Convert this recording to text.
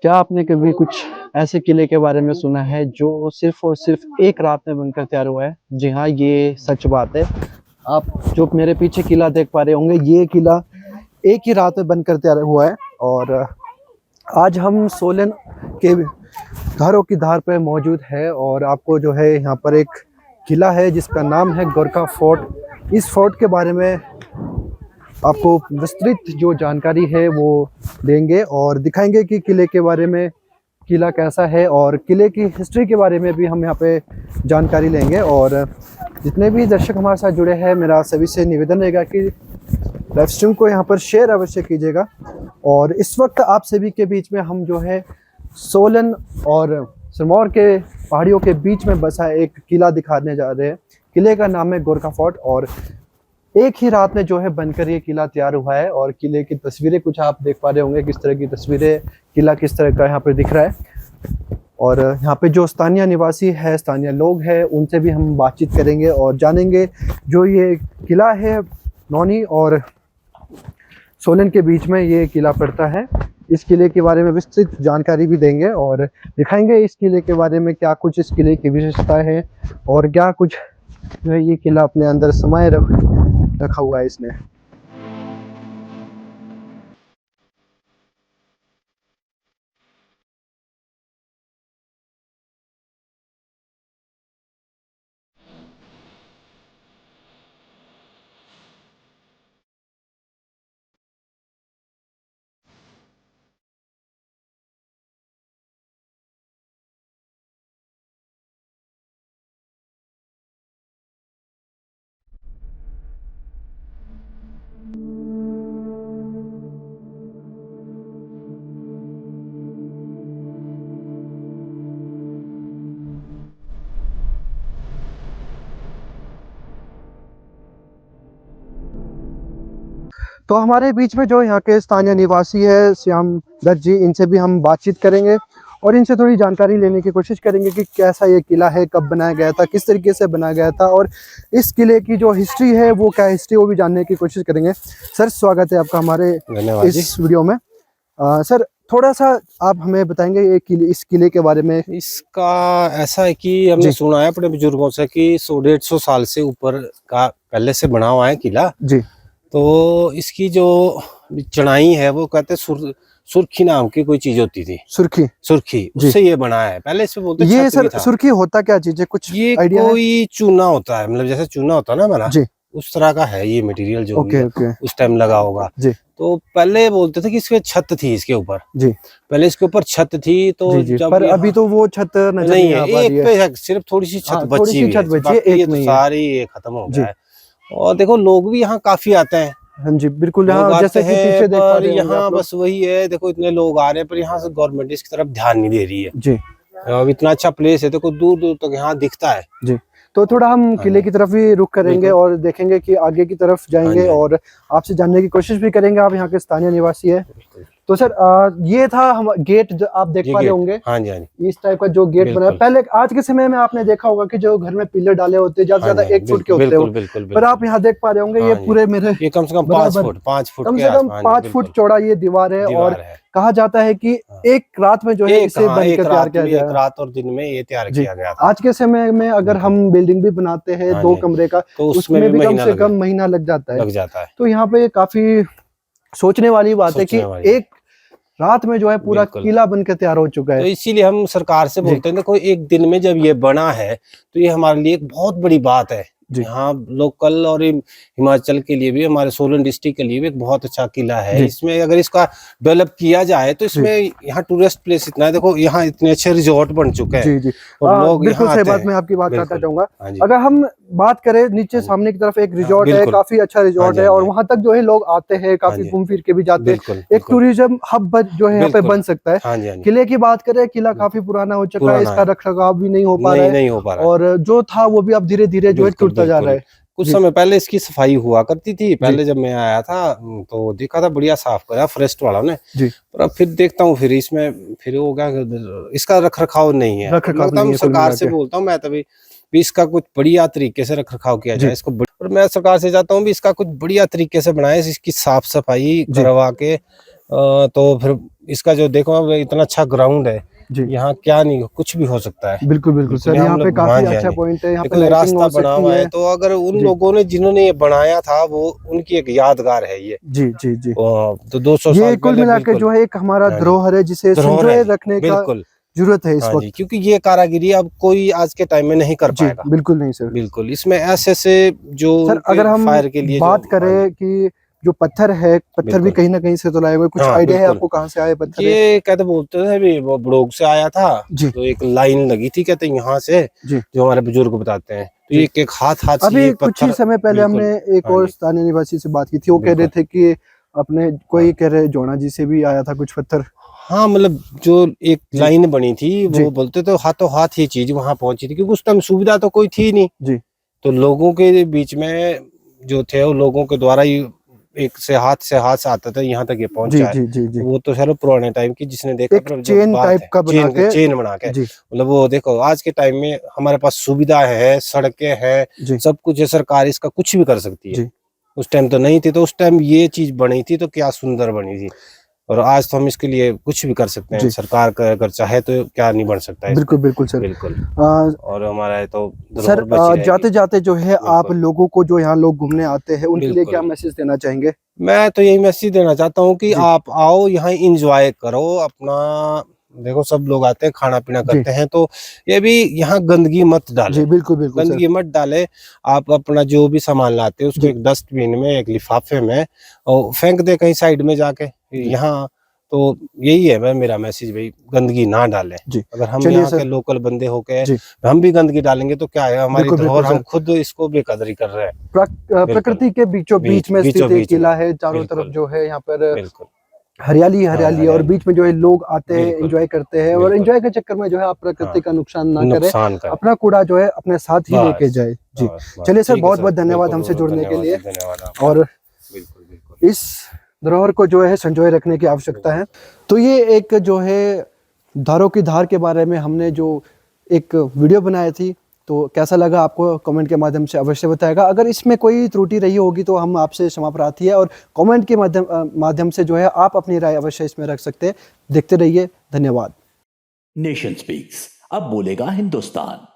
क्या आपने कभी कुछ ऐसे किले के बारे में सुना है जो सिर्फ और सिर्फ एक रात में बनकर तैयार हुआ है? जी हाँ, ये सच बात है। आप जो मेरे पीछे किला देख पा रहे होंगे, ये किला एक ही रात में बनकर तैयार हुआ है। और आज हम सोलन के घरों की धार पे मौजूद है और आपको जो है यहाँ पर एक किला है जिसका नाम है गोरखा फोर्ट। इस फोर्ट के बारे में आपको विस्तृत जो जानकारी है वो देंगे और दिखाएंगे कि किले के बारे में, किला कैसा है और किले की हिस्ट्री के बारे में भी हम यहाँ पे जानकारी लेंगे। और जितने भी दर्शक हमारे साथ जुड़े हैं, मेरा सभी से निवेदन रहेगा कि लाइव स्ट्रीम को यहाँ पर शेयर अवश्य कीजिएगा। और इस वक्त आप सभी के बीच में हम जो है सोलन और सिरमौर के पहाड़ियों के बीच में बसा एक किला दिखाने जा रहे हैं। किले का नाम है गोरखा फोर्ट और एक ही रात में जो है बनकर ये किला तैयार हुआ है। और किले की तस्वीरें कुछ आप देख पा रहे होंगे, किस तरह की तस्वीरें, किला किस तरह का यहाँ पे दिख रहा है। और यहाँ पे जो स्थानीय निवासी है, स्थानीय लोग हैं, उनसे भी हम बातचीत करेंगे और जानेंगे जो ये किला है नौनी और सोलन के बीच में ये किला पड़ता है। इस किले के बारे में विस्तृत जानकारी भी देंगे और दिखाएंगे इस किले के बारे में क्या कुछ इस किले की विशेषताएं हैं और क्या कुछ जो है ये किला अपने अंदर समाये रखा हुआ है इसने। तो हमारे बीच में जो यहाँ के स्थानीय निवासी है श्याम दत्त जी, इनसे भी हम बातचीत करेंगे और इनसे थोड़ी जानकारी लेने की कोशिश करेंगे कि कैसा ये किला है, कब बनाया गया था, किस तरीके से बनाया गया था और इस किले की जो हिस्ट्री है वो क्या हिस्ट्री, वो भी जानने की कोशिश करेंगे। सर, स्वागत है आपका हमारे इस वीडियो में। सर, थोड़ा सा आप हमें बताएंगे ये किले, इस किले के बारे में। इसका ऐसा है कि हमने सुना है अपने बुजुर्गों से कि 100-150 साल से ऊपर का पहले से बना हुआ है किला जी। तो इसकी जो चढ़ाई है वो कहते सुर्खी नाम की कोई चीज होती थी। सुर्खी उससे ये बना है। पहले इसमें बोलते ये सर सुर्खी होता क्या चीज है, कुछ ये कोई चूना होता है, मतलब जैसे चूना होता है ना हमारा, उस तरह का है ये मटेरियल जो भी है, उस टाइम लगा होगा जी। तो पहले बोलते थे कि इसके छत थी, इसके ऊपर जी, पहले इसके ऊपर छत थी तो जी, जब पर अभी तो वो छत नहीं है, एक पे है, सिर्फ थोड़ी सी छत बची हुई है, ये तो सारी ये खत्म हो गया है। और देखो लोग भी यहाँ काफी आते हैं। हाँ जी, बिल्कुल। यहाँ जैसे कि पीछे देख पा रहे हैं, यहाँ बस वही है, देखो इतने लोग आ रहे हैं पर यहाँ से गवर्नमेंट इसकी तरफ ध्यान नहीं दे रही है जी। अब इतना अच्छा प्लेस है, देखो दूर दूर तक यहाँ दिखता है जी। तो थोड़ा हम किले की तरफ भी रुख करेंगे और देखेंगे कि आगे की तरफ जाएंगे और आपसे जानने की कोशिश भी करेंगे। आप यहाँ के स्थानीय निवासी है तो सर ये था हम गेट जो आप देख पा रहे होंगे। हाँ जी, हाँ जी। इस टाइप का जो गेट बना है, पहले आज के समय में आपने देखा होगा कि जो घर में पिलर डाले होते हैं ज्यादा से ज्यादा 1 फुट के होते हैं, पर आप यहाँ देख पा रहे होंगे ये पूरे मेरे ये कम से कम 5 फुट कम से कम 5 फुट चौड़ा ये दीवार है। और कहा जाता है कि एक रात में जो है इसे बनकर तैयार किया गया, एक रात और दिन में ये तैयार किया गया था। आज के समय में अगर हम बिल्डिंग भी बनाते हैं 2 कमरे का तो उसमें भी कम से कम महीना लग जाता है। तो यहाँ पे काफी सोचने वाली बात है कि एक रात में जो है पूरा किला बनकर तैयार हो चुका है। तो इसीलिए हम सरकार से बोलते हैं देखो एक दिन में जब ये बना है तो ये हमारे लिए एक बहुत बड़ी बात है। यहाँ लोकल और हिमाचल के लिए भी, हमारे सोलन डिस्ट्रिक्ट के लिए भी एक बहुत अच्छा किला है। इसमें अगर इसका डेवलप किया जाए तो इसमें यहाँ टूरिस्ट प्लेस इतना है, देखो यहाँ इतने अच्छे रिजॉर्ट बन चुके हैं जी। और लोग बिल्कुल सही बात, मैं आपकी बात करना चाहूंगा। अगर हम बात करें नीचे सामने की तरफ एक रिजॉर्ट है, काफी अच्छा रिजॉर्ट है और वहां तक जो है लोग आते हैं, काफी घूम फिर के भी जाते हैं। एक टूरिज्म हब जो है यहाँ पे बन सकता है। किले की बात करें, किला काफी पुराना हो चुका है, इसका रखरखाव भी नहीं हो पा रहा है और जो था वो भी अब धीरे धीरे जो है टूटता जा रहा है। कुछ समय पहले इसकी सफाई हुआ करती थी, पहले जब मैं आया था तो देखा था बढ़िया साफ करा फॉरेस्ट वालों ने जी। पर अब फिर देखता हूँ फिर इसमें फिर हो गया, इसका रखरखाव नहीं है। सरकार से बोलता हूँ मैं तभी भी इसका कुछ बढ़िया तरीके से रखरखाव किया जाए इसको, और मैं सरकार से चाहता हूँ भी इसका कुछ बढ़िया तरीके से बनाए, इसकी साफ सफाई करवा के तो फिर इसका जो देखो अब इतना अच्छा ग्राउंड है जी यहाँ, क्या नहीं कुछ भी हो सकता है। बिल्कुल बिल्कुल सर, हम यहाँ पे लोग काफी मान अच्छा जाएंगे। पॉइंट है, यहाँ पे देखो ये लाइटिंग रास्ता हो बना सकती हुआ है, है। तो अगर उन जी लोगों ने जिन्होंने ये बनाया था वो उनकी एक यादगार है ये। जी जी जी। तो 200 ये साल कुल पहले मिला के बिल्कुल। जो है एक हमारा हाँ जी, धरोहर है, जिसे धरोहर है संजोए जी, रखने का बिल्कुल। जरूरत है इस हाँ जी, वक्त। क्योंकि ये कारागिरी अब कोई आज के टाइम में नहीं कर जी पाएगा। बिल्कुल नहीं सर। बिल्कुल, इसमें ऐसे-ऐसे जो सर उनके अगर हम फायर के लिए जो, बात हाँ जी, करें कि जो पत्थर है, पत्थर भी बिल्कुल। कहीं ना कहीं से तो लाए हुए, कुछ हाँ, आइडिया है बिल्कुल। आपको कहाँ से आए पत्थर है? ये कहते बोलते थे भी वो बड़ोग से आया था, जी तो एक लाइन लगी थी कहते यहाँ से, जी जो हमारे बुजुर्ग बताते हैं। तो जी। एक एक हाथ से अभी ये कुछ ही पत्थर, समय पहले हमने बिल्कुल। एक हाँ और जी, स्थानीय निवासी से बात की थी, वो कह रहे बिल्कुल। थे कि अपने हाँ। कोई कह रहे जोना जी से भी आया था कुछ पत्थर। हाँ, मतलब जो एक जी लाइन बनी थी जी वो बोलते तो हाथों हाथ ये चीज वहां पहुंची थी, क्योंकि उस टाइम सुविधा तो कोई थी नहीं। जी तो लोगों के बीच में जो थे वो लोगों के द्वारा ही एक से हाथ से आता था, यहाँ तक ये जी पहुंचा है। जी जी जी। तो वो तो सर पुराने टाइम की जिसने देखा, एक पर जब चेन बात टाइप है का बना के। चेन बना के, जी मतलब वो देखो आज के टाइम में हमारे पास सुविधा है, सड़कें हैं, जी सब कुछ है, सरकार इसका कुछ भी कर सकती है। जी। उस टाइम तो नहीं थी, तो उस टाइम ये चीज बनी थी तो क्या सुंदर बनी थी। और आज तो हम इसके लिए कुछ भी कर सकते हैं, जी सरकार का अगर चाहे तो क्या नहीं बन सकता है बिल्कुल इसमें। बिल्कुल सर। बिल्कुल। आ, और हमारा ये तो सर धरोहर बची रहेगी। जाते जाते जो है आप बिल्कुल, लोगों को, जो यहाँ लोग घूमने आते हैं, उनके लिए क्या बिल्कुल। मैसेज देना चाहेंगे? मैं तो यही मैसेज देना चाहता हूँ कि जी आप आओ यहाँ एंजॉय करो अपना। देखो सब लोग आते हैं, खाना पीना जी करते हैं, तो ये भी यहाँ गंदगी मत डाले, जी बिल्कुल बिल्कुल सर। गंदगी मत डाले। आप अपना जो भी सामान लाते हैं उसको जी एक डस्टबिन में, एक लिफाफे में और फेंक दे कहीं साइड में जाके। जी यहाँ तो यही है मेरा मैसेज, भाई गंदगी ना डालें। जी। अगर हम चलिए यहाँ के सर। लोकल बंदे होके जी हम भी गंदगी डालेंगे तो क्या है, हमारी बिल्कुल बिल्कुल धरोहर हम सर। खुद इसको बेकदरी कर रहे हैं। बिल्कुल, प्रकृति के बीचों बीच में स्थित बीचों एक बीच में, किला है, चारों तरफ बिल्कुल, जो है यहाँ पर बिल्कुल। हरियाली ही हाँ, हरियाली है, और हरियाली, बीच में जो है लोग आते हैं, बिल्कुल, एंजॉय करते हैं, और बिल्कुल। एंजॉय के चक्कर में जो है आप प्रकृति हाँ, का नुकसान ना करें, नुकसान करे। अपना कूड़ा जो है अपने साथ ही लेके बस, जाए। जी बस, चलिए सर, ठीक है बहुत सर। बहुत धन्यवाद बिल्कुल, हमसे बहुत जुड़ने के धन्यवाद लिए। जी, धन्यवाद आपका। और बिल्कुल, बिल्कुल, इस धरोहर को जो है संजोए रखने की आवश्यकता है। तो ये एक जो है धारों की धार के बारे में हमने जो एक वीडियो बनाई थी, तो कैसा लगा आपको कमेंट के माध्यम से अवश्य बताएगा। अगर इसमें कोई त्रुटि रही होगी तो हम आपसे क्षमा प्रार्थी है, और कमेंट के माध्यम से जो है आप अपनी राय अवश्य इसमें रख सकते हैं। देखते रहिए, धन्यवाद। नेशन स्पीक्स, अब बोलेगा हिंदुस्तान।